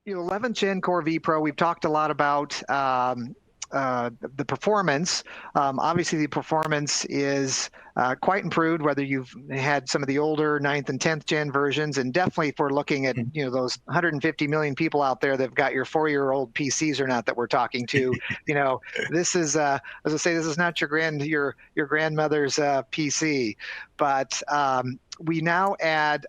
11th Gen Core V Pro, we've talked a lot about the performance. Obviously, the performance is quite improved, whether you've had some of the older 9th and 10th gen versions, and definitely if we're looking at Mhm. those 150 million people out there that've got your 4-year-old PCs or not that we're talking to, this is as I say, this is not your grandmother's PC, but we now add.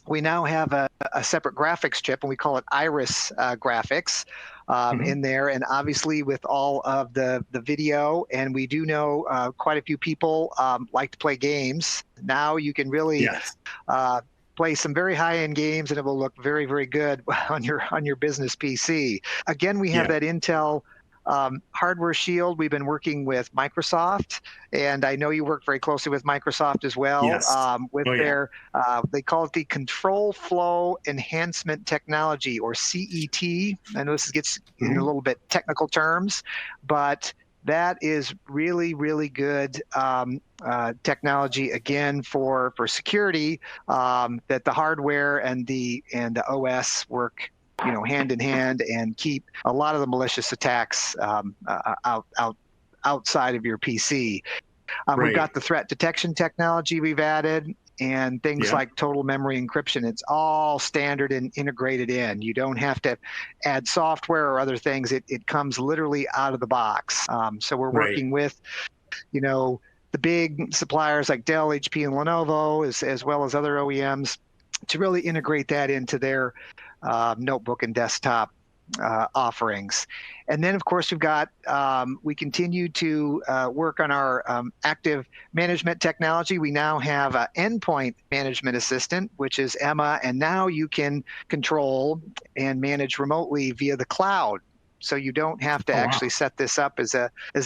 We now have a separate graphics chip, and we call it Iris graphics Mhm. in there. And obviously, with all of the video, and we do know quite a few people like to play games. Now you can really Yes. uh, play some very high-end games, and it will look very, very good on your business PC. Again, we have Yeah. that Intel hardware shield. We've been working with Microsoft, and I know you work very closely with Microsoft as well Yes. with Oh, yeah. their they call it the Control Flow Enhancement Technology, or CET. I know this gets in a Mhm. little bit technical terms, but that is really, really good technology again for security. That the hardware and the OS work hand in hand and keep a lot of the malicious attacks outside of your PC. We've Right. got the threat detection technology we've added, and things Yeah. like total memory encryption. It's all standard and integrated in. You don't have to add software or other things. It comes literally out of the box. So we're Right. working with, you know, the big suppliers like Dell, HP, and Lenovo, as well as other OEMs, to really integrate that into their notebook and desktop offerings. And then, of course, we continue to work on our active management technology. We now have an endpoint management assistant, which is Emma, and now you can control and manage remotely via the cloud. So you don't have to Oh, actually wow. set this up as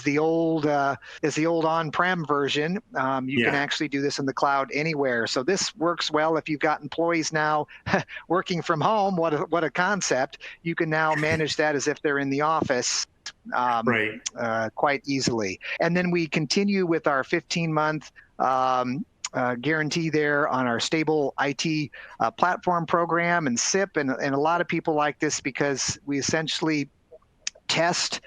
the old on-prem version. You can Yeah. actually do this in the cloud anywhere. So this works well if you've got employees now working from home. What a concept! You can now manage that as if they're in the office Right. quite easily. And then we continue with our 15-month guarantee there on our stable IT platform program and SIP. And a lot of people like this because we essentially test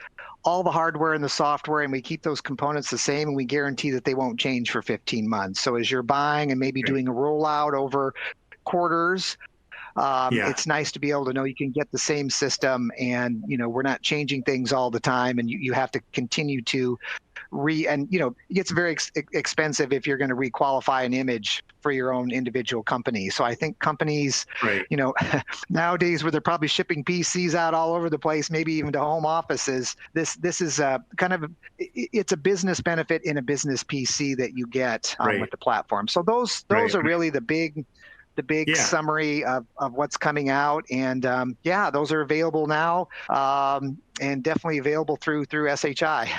all the hardware and the software, and we keep those components the same, and we guarantee that they won't change for 15 months. So as you're buying and maybe Right. doing a rollout over quarters, Yeah. it's nice to be able to know you can get the same system, and we're not changing things all the time, and you have to continue to and it gets very expensive if you're going to requalify an image for your own individual company. So I think companies, Right. nowadays, where they're probably shipping PCs out all over the place, maybe even to home offices, this is kind of it's a business benefit in a business PC that you get with Right. the platform. So those Right. are really the big Yeah. summary of what's coming out. And yeah, those are available now, and definitely available through SHI.